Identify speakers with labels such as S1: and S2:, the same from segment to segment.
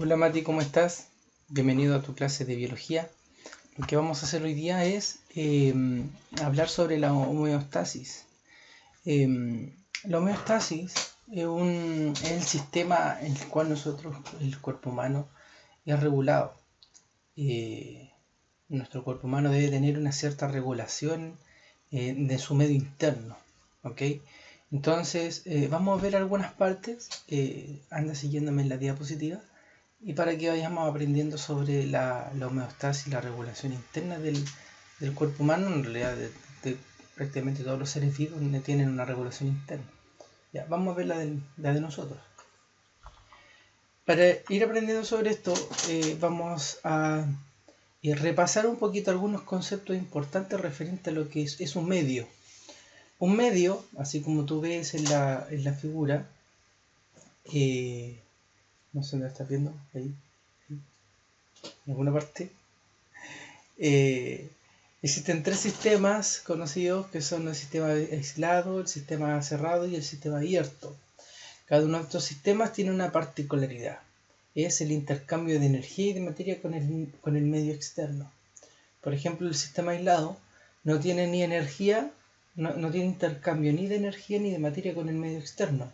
S1: Hola Mati, ¿cómo estás? Bienvenido a tu clase de biología. Lo que vamos a hacer hoy día es hablar sobre la homeostasis. La homeostasis es el sistema en el cual el cuerpo humano, es regulado. Nuestro cuerpo humano debe tener una cierta regulación de su medio interno, ¿ok? Entonces, vamos a ver algunas partes. Anda siguiéndome en la diapositiva. Y para que vayamos aprendiendo sobre la homeostasis y la regulación interna del cuerpo humano, en realidad de prácticamente todos los seres vivos tienen una regulación interna. Ya, vamos a ver la de nosotros. Para ir aprendiendo sobre esto, vamos a repasar un poquito algunos conceptos importantes referentes a lo que es un medio. Un medio, así como tú ves en la figura, no sé dónde estás viendo, ahí, en alguna parte. Existen tres sistemas conocidos que son el sistema aislado, el sistema cerrado y el sistema abierto. Cada uno de estos sistemas tiene una particularidad. Es el intercambio de energía y de materia con el medio externo. Por ejemplo, el sistema aislado no tiene ni energía, no tiene intercambio ni de energía ni de materia con el medio externo.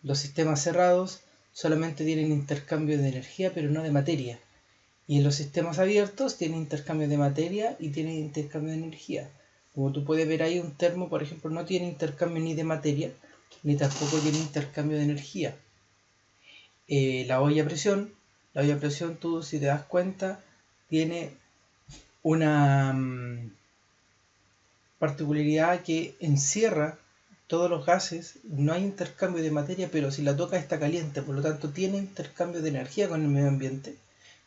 S1: Los sistemas cerrados solamente tienen intercambio de energía pero no de materia. Y en los sistemas abiertos tiene intercambio de materia y tiene intercambio de energía. Como tú puedes ver ahí, un termo, por ejemplo, no tiene intercambio ni de materia, ni tampoco tiene intercambio de energía. La olla a presión, tú si te das cuenta, tiene una particularidad que encierra todos los gases, no hay intercambio de materia, pero si la tocas está caliente, por lo tanto tiene intercambio de energía con el medio ambiente,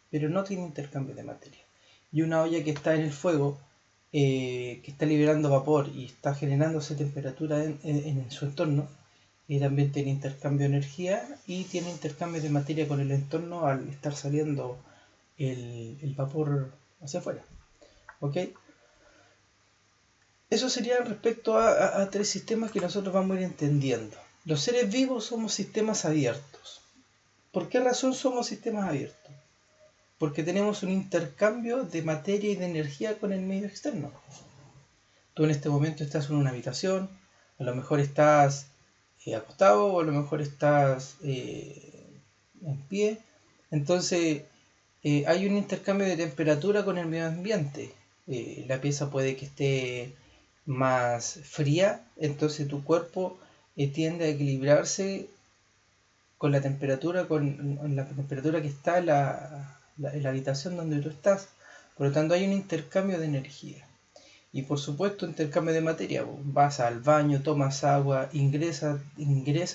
S1: pero no tiene intercambio de materia. Y una olla que está en el fuego, que está liberando vapor y está generándose temperatura en su entorno, también tiene intercambio de energía y tiene intercambio de materia con el entorno al estar saliendo el vapor hacia afuera. ¿Ok? Eso sería respecto a tres sistemas que nosotros vamos a ir entendiendo. Los seres vivos somos sistemas abiertos. ¿Por qué razón somos sistemas abiertos? Porque tenemos un intercambio de materia y de energía con el medio externo. Tú en este momento estás en una habitación, a lo mejor estás acostado o a lo mejor estás en pie. Entonces hay un intercambio de temperatura con el medio ambiente. La pieza puede que esté más fría, entonces tu cuerpo tiende a equilibrarse con la temperatura, con la temperatura que está en la habitación donde tú estás. Por lo tanto hay un intercambio de energía. Y por supuesto intercambio de materia. Vas al baño, tomas agua, ingresa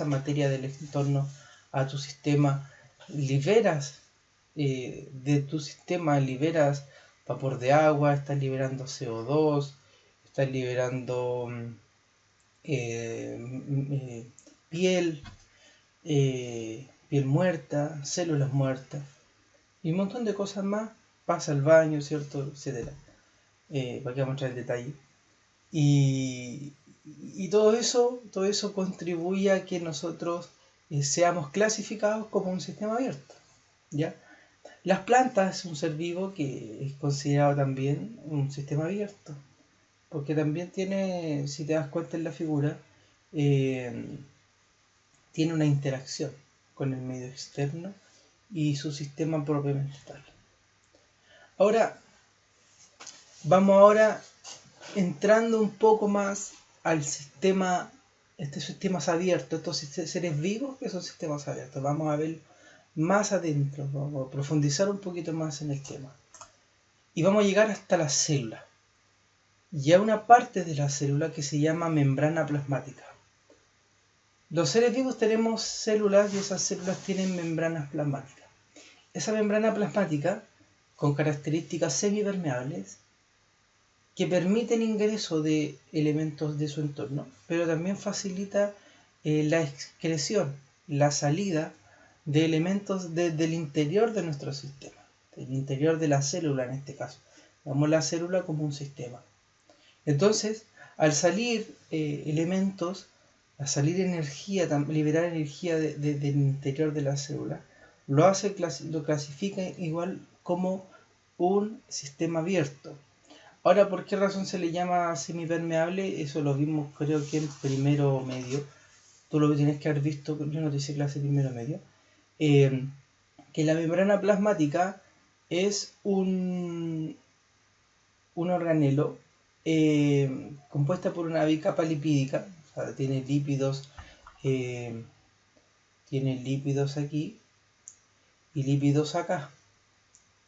S1: materia del entorno a tu sistema, liberas de tu sistema, liberas vapor de agua, estás liberando CO2, estás liberando piel, piel muerta, células muertas y un montón de cosas más. Pasa al baño, ¿cierto? Etcétera. Para que vamos a entrar en detalle. Y todo eso contribuye a que nosotros seamos clasificados como un sistema abierto. ¿Ya? Las plantas es un ser vivo que es considerado también un sistema abierto, porque también tiene, si te das cuenta en la figura, tiene una interacción con el medio externo y su sistema propiamente tal. Vamos entrando un poco más al sistema, sistemas abiertos, estos seres vivos que son sistemas abiertos. Vamos a ver más adentro, vamos a profundizar un poquito más en el tema. Y vamos a llegar hasta la célula. Y a una parte de la célula que se llama membrana plasmática. Los seres vivos tenemos células y esas células tienen membranas plasmáticas. Esa membrana plasmática, con características semipermeables, que permiten ingreso de elementos de su entorno, pero también facilita la excreción, la salida de elementos del interior de nuestro sistema, del interior de la célula en este caso. Vemos la célula como un sistema. Entonces, al salir elementos, al salir energía, liberar energía del interior de la célula, lo clasifica igual como un sistema abierto. Ahora, ¿por qué razón se le llama semipermeable? Eso lo vimos creo que en primero medio. Tú lo tienes que haber visto, yo no te hice clase primero medio. Que la membrana plasmática es un organelo compuesta por una bicapa lipídica, o sea, tiene lípidos aquí y lípidos acá,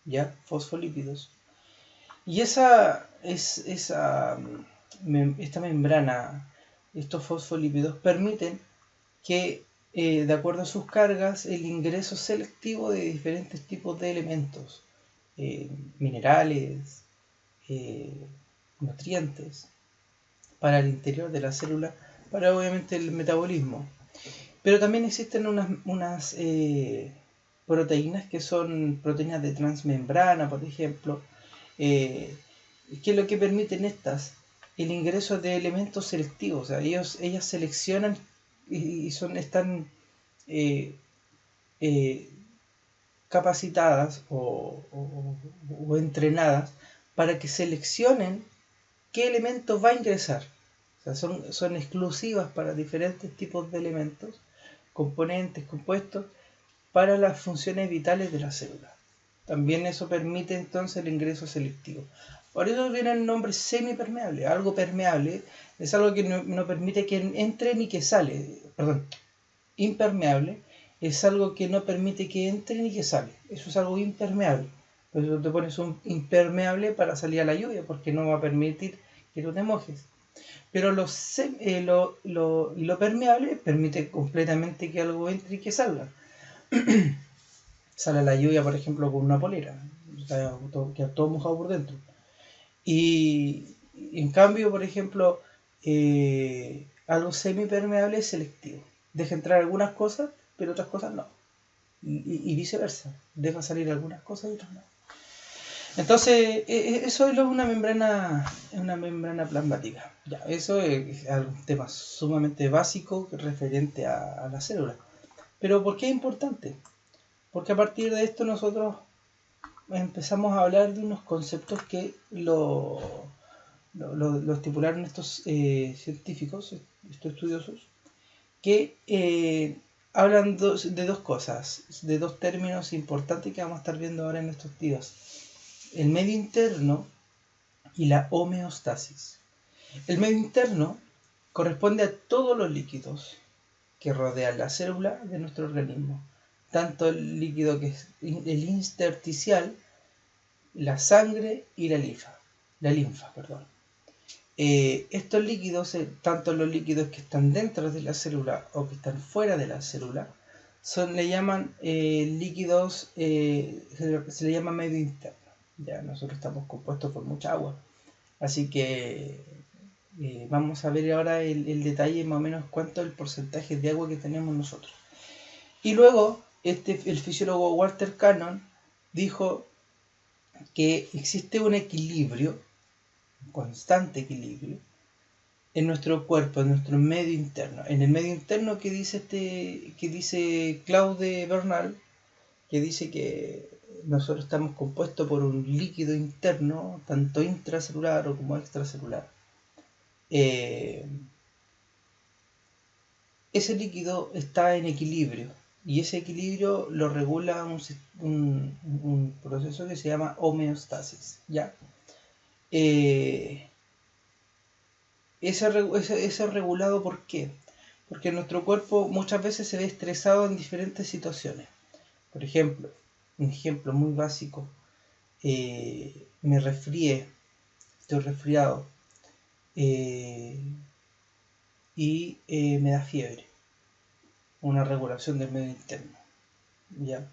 S1: ya, fosfolípidos. Y esta membrana, estos fosfolípidos permiten que, de acuerdo a sus cargas, el ingreso selectivo de diferentes tipos de elementos, minerales, nutrientes, para el interior de la célula, para obviamente el metabolismo. Pero también existen unas proteínas que son proteínas de transmembrana, por ejemplo, que es lo que permiten estas, el ingreso de elementos selectivos. O sea, ellas seleccionan y están capacitadas o entrenadas para que seleccionen qué elemento va a ingresar. O sea, son exclusivas para diferentes tipos de elementos, componentes, compuestos, para las funciones vitales de la célula. También eso permite entonces el ingreso selectivo. Por eso viene el nombre semipermeable. Algo permeable es algo que no permite que entre ni que sale. Perdón, impermeable es algo que no permite que entre ni que sale. Eso es algo impermeable. Por eso te pones un impermeable para salir a la lluvia, porque no va a permitir que tú te mojes. Pero lo permeable permite completamente que algo entre y que salga. Sale a la lluvia, por ejemplo, con una polera, queda todo mojado por dentro. Y en cambio, por ejemplo, algo semipermeable es selectivo. Deja entrar algunas cosas, pero otras cosas no. Y viceversa. Deja salir algunas cosas y otras no. Entonces, eso es una membrana plasmática. Ya, eso es un tema sumamente básico referente a la célula. Pero ¿por qué es importante? Porque a partir de esto nosotros empezamos a hablar de unos conceptos que lo estipularon estos científicos, estos estudiosos, que hablan de dos cosas, de dos términos importantes que vamos a estar viendo ahora en estos días: el medio interno y la homeostasis. El medio interno corresponde a todos los líquidos que rodean la célula de nuestro organismo, tanto el líquido que es el intersticial, la sangre y la linfa. Estos líquidos, tanto los líquidos que están dentro de la célula o que están fuera de la célula, le llaman líquidos, se le llama medio interno. Ya nosotros estamos compuestos por mucha agua, así que vamos a ver ahora el detalle más o menos cuánto es el porcentaje de agua que tenemos nosotros. Y luego el fisiólogo Walter Cannon dijo que existe un equilibrio, un constante equilibrio, en nuestro cuerpo, en nuestro medio interno. En el medio interno que dice Claude Bernal, que dice que nosotros estamos compuestos por un líquido interno, tanto intracelular o como extracelular. Ese líquido está en equilibrio, y ese equilibrio lo regula un proceso que se llama homeostasis, ¿ya? Ese regulado, ¿por qué? Porque nuestro cuerpo muchas veces se ve estresado en diferentes situaciones. Por ejemplo, un ejemplo muy básico, me resfrié, estoy resfriado, y me da fiebre, una regulación del medio interno, ¿ya?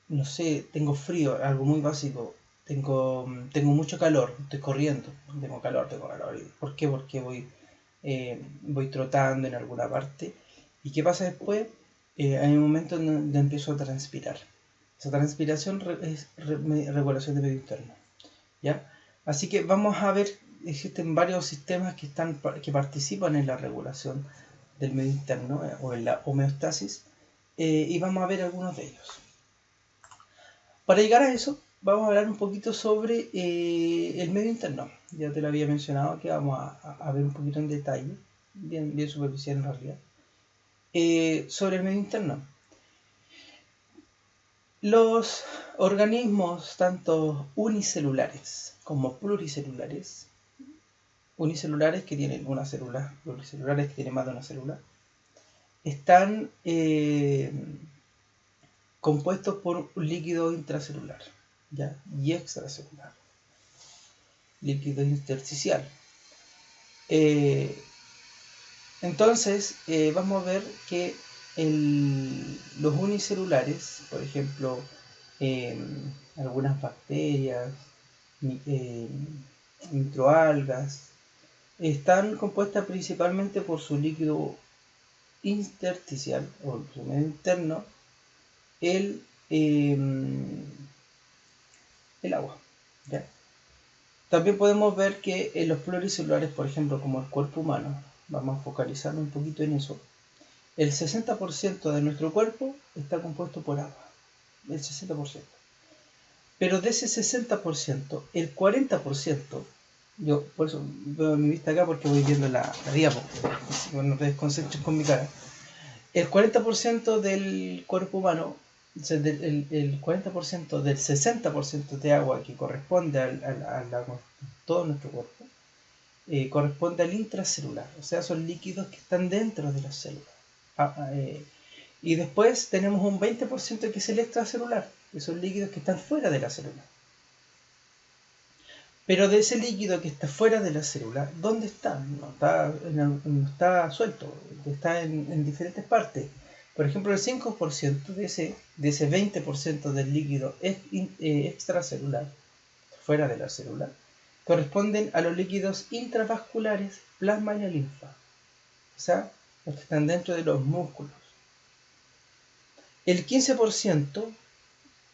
S1: No sé, tengo frío, algo muy básico, tengo mucho calor, estoy corriendo, tengo calor. ¿Por qué? Porque voy trotando en alguna parte. ¿Y qué pasa después? Hay un momento en donde empiezo a transpirar. Esa transpiración es regulación del medio interno, ¿ya? Así que vamos a ver, existen varios sistemas que participan en la regulación del medio interno o en la homeostasis. y vamos a ver algunos de ellos. Para llegar a eso, vamos a hablar un poquito sobre el medio interno. Ya te lo había mencionado, que vamos a ver un poquito en detalle, bien superficial en realidad, sobre el medio interno. Los organismos, tanto unicelulares como pluricelulares, unicelulares que tienen una célula, pluricelulares que tienen más de una célula, están compuestos por un líquido intracelular, ¿ya? Y extracelular, líquido intersticial. Entonces, vamos a ver que los unicelulares, por ejemplo, algunas bacterias, microalgas, están compuestas principalmente por su líquido intersticial o su medio interno, el agua, ¿ya? También podemos ver que en los pluricelulares, por ejemplo, como el cuerpo humano, vamos a focalizarnos un poquito en eso, el 60% de nuestro cuerpo está compuesto por agua, el 60%. Pero de ese 60%, el 40%, yo por eso veo mi vista acá porque voy viendo la diapo, no te desconcentres con mi cara. El 40% del cuerpo humano, el 40% del 60% de agua que corresponde a todo nuestro cuerpo, corresponde al intracelular, o sea, son líquidos que están dentro de las células. Y después tenemos un 20% que es el extracelular, que son líquidos que están fuera de la célula. Pero de ese líquido que está fuera de la célula, ¿dónde está? No está suelto, está en diferentes partes. Por ejemplo, el 5% de ese 20% del líquido extracelular, fuera de la célula, corresponden a los líquidos intravasculares, plasma y la linfa. O sea, los que están dentro de los músculos. El 15%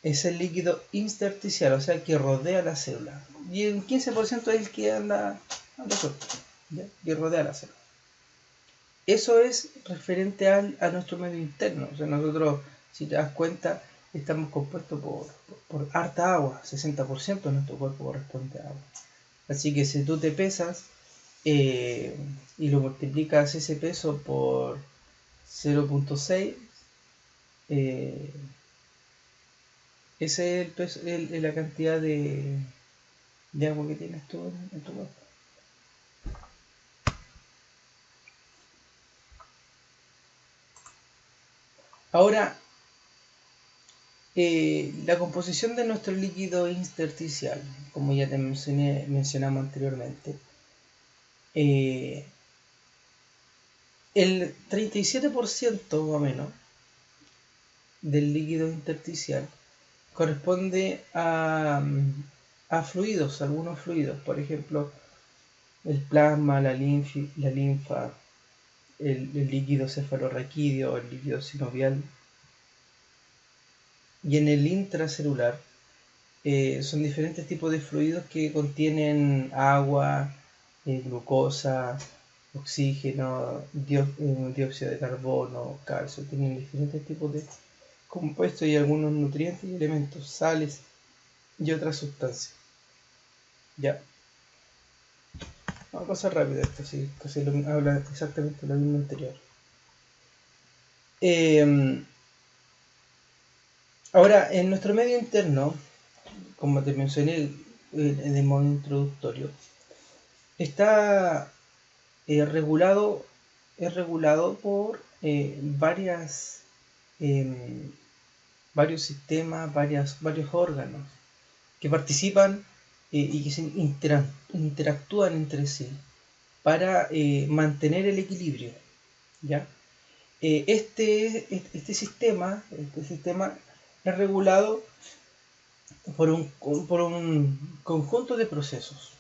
S1: es el líquido intersticial, o sea, que rodea la célula. Y el 15% es el que anda suelto, ¿ya? Que rodea la célula. Eso es referente a nuestro medio interno. O sea, nosotros, si te das cuenta, estamos compuestos por harta agua. 60% de nuestro cuerpo corresponde a agua. Así que si tú te pesas y lo multiplicas ese peso por 0.6, esa es el peso, la cantidad de agua que tienes tú en tu cuerpo. Ahora, la composición de nuestro líquido intersticial, como ya te mencionamos anteriormente, el 37% más o menos del líquido intersticial corresponde a fluidos, algunos fluidos, por ejemplo, el plasma, la linfa, el líquido cefalorraquídeo, el líquido sinovial. Y en el intracelular son diferentes tipos de fluidos que contienen agua, glucosa, oxígeno, dióxido de carbono, calcio. Tienen diferentes tipos de compuestos y algunos nutrientes y elementos, sales y otras sustancias. Ya. Vamos a pasar rápido esto, sí, casi habla exactamente lo mismo anterior. Ahora, en nuestro medio interno, como te mencioné en el modo introductorio, está regulado por varios sistemas, varios órganos que participan y que se interactúan entre sí para mantener el equilibrio, ¿ya? Este sistema es regulado por un conjunto de procesos.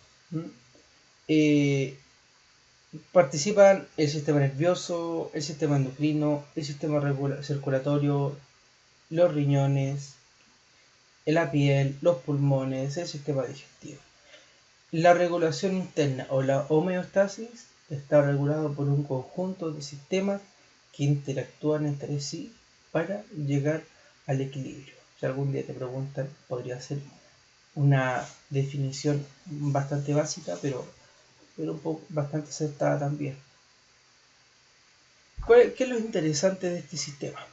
S1: Participan el sistema nervioso, el sistema endocrino, el sistema circulatorio, los riñones, la piel, los pulmones, el sistema digestivo. La regulación interna o la homeostasis está regulado por un conjunto de sistemas que interactúan entre sí para llegar al equilibrio. Si algún día te preguntan, podría ser una definición bastante básica, pero un poco bastante acertada también. ¿Qué es lo interesante de este sistema?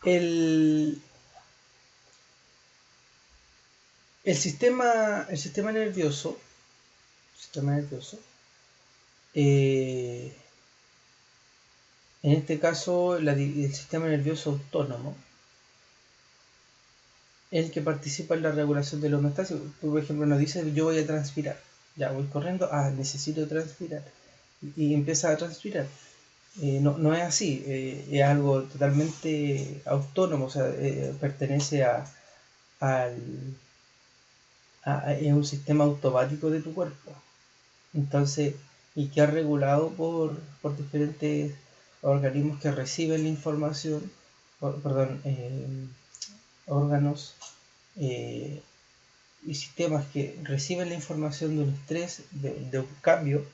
S1: El sistema nervioso, en este caso el sistema nervioso autónomo, el que participa en la regulación de la homeostasis. Por ejemplo, nos dice: yo voy a transpirar, ya voy corriendo, necesito transpirar, y empieza a transpirar. No es así, es algo totalmente autónomo, o sea, pertenece es un sistema automático de tu cuerpo. Entonces, y que ha regulado por diferentes organismos que reciben la información, órganos y sistemas que reciben la información de un estrés, de un cambio,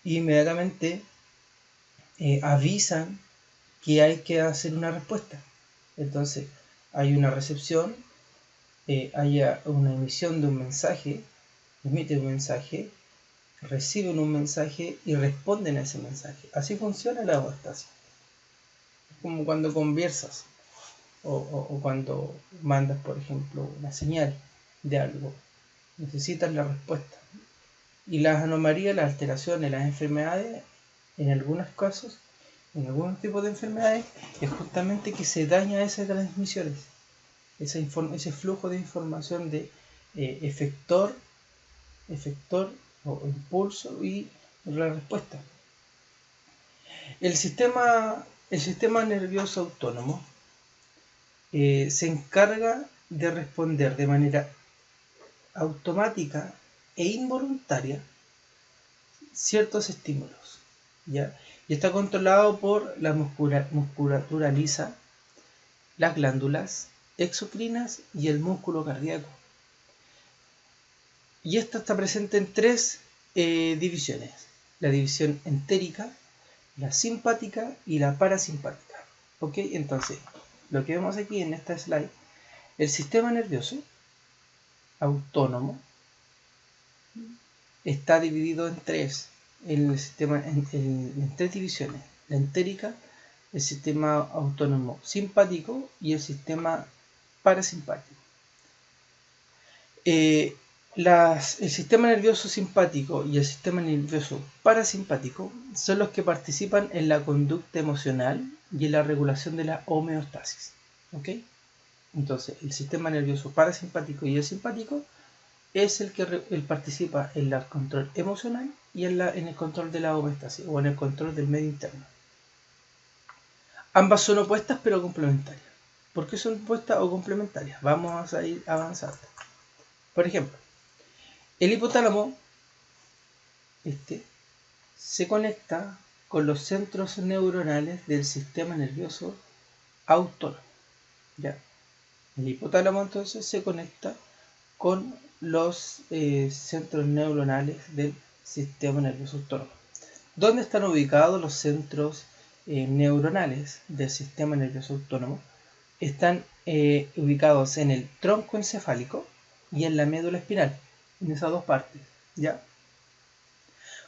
S1: e inmediatamente avisan que hay que hacer una respuesta. Entonces, hay una recepción, hay una emisión de un mensaje, emiten un mensaje, reciben un mensaje y responden a ese mensaje. Así funciona la homeostasis. Es como cuando conversas o cuando mandas, por ejemplo, una señal de algo. Necesitas la respuesta. Y las anomalías, las alteraciones, las enfermedades, en algunos casos, en algunos tipos de enfermedades, es justamente que se daña esas transmisiones, ese flujo de información de efector o impulso y la respuesta. El sistema nervioso autónomo se encarga de responder de manera automática e involuntaria ciertos estímulos, ¿ya? Y está controlado por la musculatura lisa, las glándulas exocrinas y el músculo cardíaco. Y esta está presente en tres divisiones: la división entérica, la simpática y la parasimpática. ¿Ok? Entonces, lo que vemos aquí en esta slide, el sistema nervioso autónomo está dividido en tres, en tres divisiones: la entérica, el sistema autónomo simpático y el sistema parasimpático. El sistema nervioso simpático y el sistema nervioso parasimpático son los que participan en la conducta emocional y en la regulación de la homeostasis. ¿Ok? Entonces, el sistema nervioso parasimpático y el simpático es el que participa en el control emocional y en el control de la homeostasis, o en el control del medio interno. Ambas son opuestas pero complementarias. ¿Por qué son opuestas o complementarias? Vamos a ir avanzando. Por ejemplo, el hipotálamo se conecta con los centros neuronales del sistema nervioso autónomo. ¿Ya? El hipotálamo entonces se conecta con los centros neuronales del sistema nervioso autónomo. ¿Dónde están ubicados los centros neuronales del sistema nervioso autónomo? Están ubicados en el tronco encefálico y en la médula espinal, en esas dos partes, ¿ya?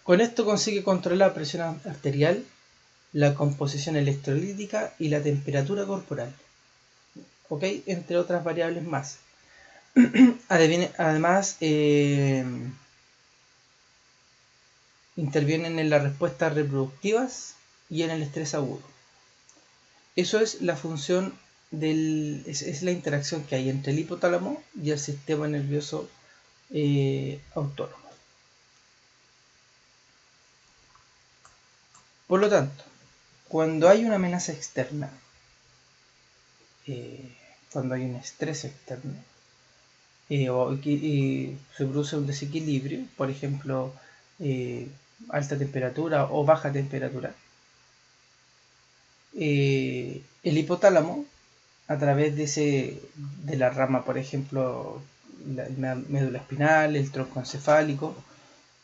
S1: Con esto consigue controlar la presión arterial, la composición electrolítica y la temperatura corporal, ¿ok? Entre otras variables más. Además, intervienen en las respuestas reproductivas y en el estrés agudo. Eso es la función es la interacción que hay entre el hipotálamo y el sistema nervioso autónomo. Por lo tanto, cuando hay una amenaza externa, cuando hay un estrés externo, se produce un desequilibrio, por ejemplo, alta temperatura o baja temperatura, el hipotálamo, a través de la rama, por ejemplo, la médula espinal, el tronco encefálico,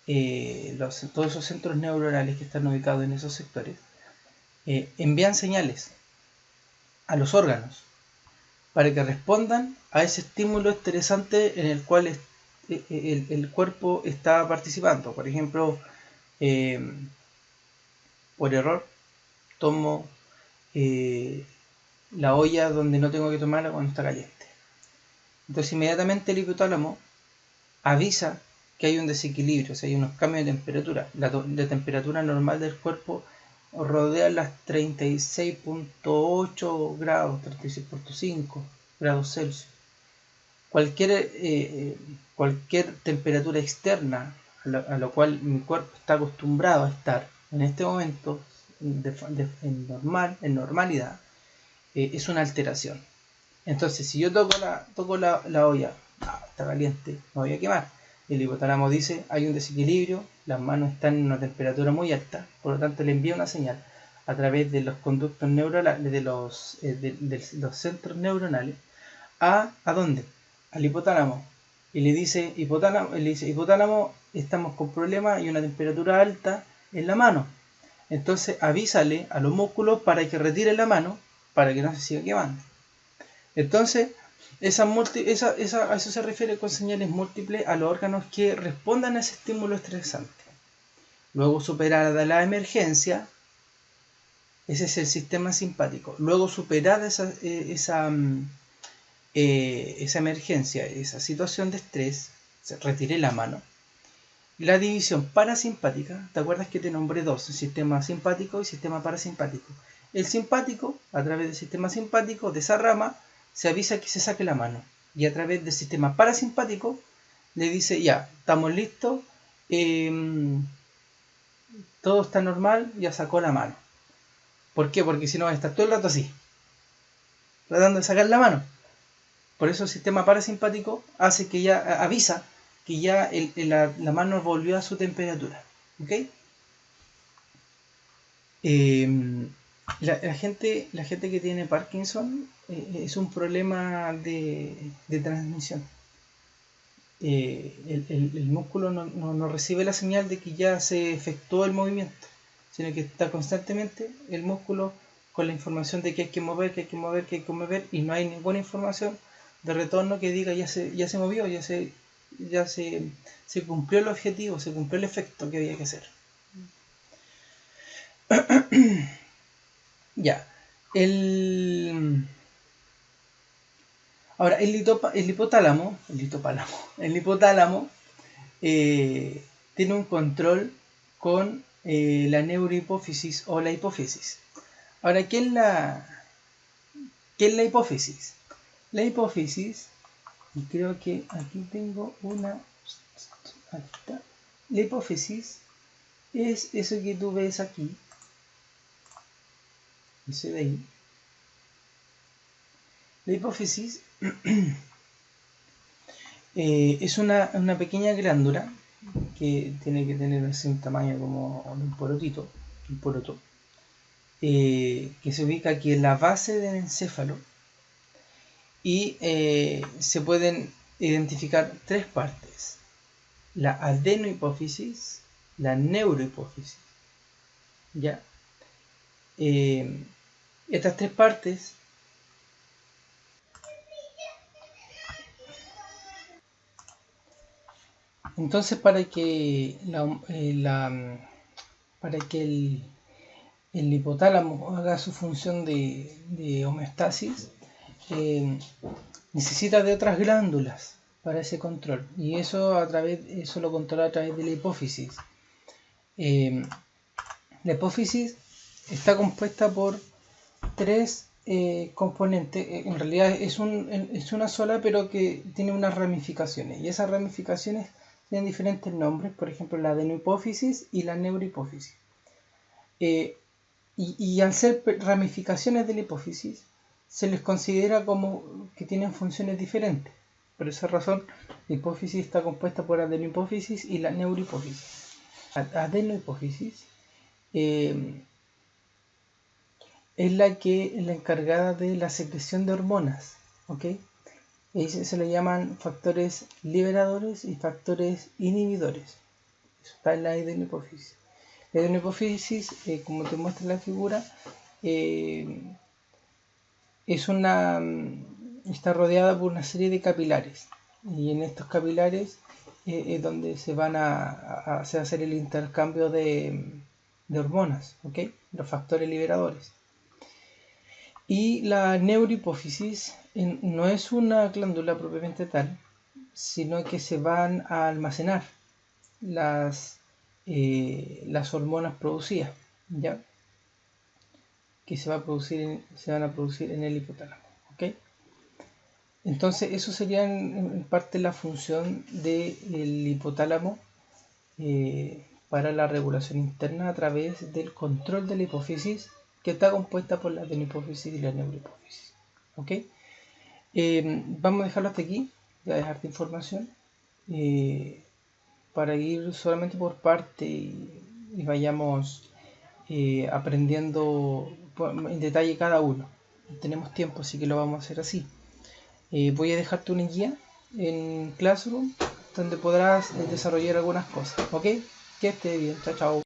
S1: todos esos centros neuronales que están ubicados en esos sectores, envían señales a los órganos para que respondan a ese estímulo estresante en el cual el cuerpo está participando. Por ejemplo, por error tomo la olla donde no tengo que tomarla cuando está caliente. Entonces inmediatamente el hipotálamo avisa que hay un desequilibrio, o sea, hay unos cambios de temperatura. La temperatura normal del cuerpo rodea las 36.8 grados, 36.5 grados Celsius. Cualquier temperatura externa a lo cual mi cuerpo está acostumbrado a estar en este momento en normalidad, es una alteración. Entonces, si yo toco la olla, está caliente, me voy a quemar. El hipotálamo dice, hay un desequilibrio, las manos están en una temperatura muy alta, por lo tanto le envía una señal a través de los conductos neuronales, de los centros neuronales, ¿a dónde? Al hipotálamo. Y le dice, hipotálamo, estamos con problemas y una temperatura alta en la mano. Entonces avísale a los músculos para que retiren la mano, para que no se siga quemando. Entonces, a eso se refiere con señales múltiples a los órganos que respondan a ese estímulo estresante. Luego, superada la emergencia, ese es el sistema simpático. Luego, superada esa emergencia, esa situación de estrés, retiré la mano. La división parasimpática, ¿te acuerdas que te nombré dos? Sistema simpático y sistema parasimpático. El simpático, a través del sistema simpático, de esa rama, se avisa que se saque la mano. Y a través del sistema parasimpático, le dice, ya, estamos listos, todo está normal, ya sacó la mano. ¿Por qué? Porque si no, está todo el rato así, tratando de sacar la mano. Por eso el sistema parasimpático hace que ya avisa que ya la mano volvió a su temperatura. ¿Ok? La gente que tiene Parkinson es un problema de transmisión. El músculo no recibe la señal de que ya se efectuó el movimiento, sino que está constantemente el músculo con la información de que hay que mover, y no hay ninguna información de retorno que diga ya se movió, ya se cumplió el objetivo, se cumplió el efecto que había que hacer. Ya. Ahora, el hipotálamo tiene un control con la neurohipófisis o la hipófisis. Ahora, ¿qué es la hipófisis? La hipófisis, y creo que aquí tengo una... Aquí está. La hipófisis es eso que tú ves aquí. Ese de ahí. La hipófisis es una pequeña glándula que tiene que tener un tamaño como un poroto, que se ubica aquí en la base del encéfalo, y se pueden identificar tres partes: la adenohipófisis, la neurohipófisis. ¿Ya? Estas tres partes entonces, para que el hipotálamo haga su función de homeostasis, necesita de otras glándulas para ese control, y eso lo controla a través de la hipófisis. La hipófisis está compuesta por tres componentes. En realidad es una sola, pero que tiene unas ramificaciones, y esas ramificaciones tienen diferentes nombres. Por ejemplo, la adenohipófisis y la neurohipófisis. Y al ser ramificaciones de la hipófisis, se les considera como que tienen funciones diferentes. Por esa razón, la hipófisis está compuesta por adenohipófisis y la neurohipófisis. La adenohipófisis es la encargada de la secreción de hormonas, ¿ok? Y se le llaman factores liberadores y factores inhibidores. Eso está en la adenohipófisis. La adenohipófisis, como te muestra en la figura, está rodeada por una serie de capilares. Y en estos capilares es donde se van a hacer el intercambio de hormonas, ¿ok? Los factores liberadores. Y la neurohipófisis no es una glándula propiamente tal, sino que se van a almacenar las hormonas producidas, ¿ya? Que se van a producir en el hipotálamo, ¿ok? Entonces eso sería en parte la función del hipotálamo para la regulación interna a través del control de la hipófisis, que está compuesta por la adenohipófisis y la neurohipófisis, ¿ok? Vamos a dejarlo hasta aquí, voy a dejarte información para ir solamente por parte y vayamos aprendiendo en detalle cada uno. Tenemos tiempo, así que lo vamos a hacer así. Voy a dejarte una guía en Classroom donde podrás desarrollar algunas cosas, ¿ok? Que esté bien, chao, chao.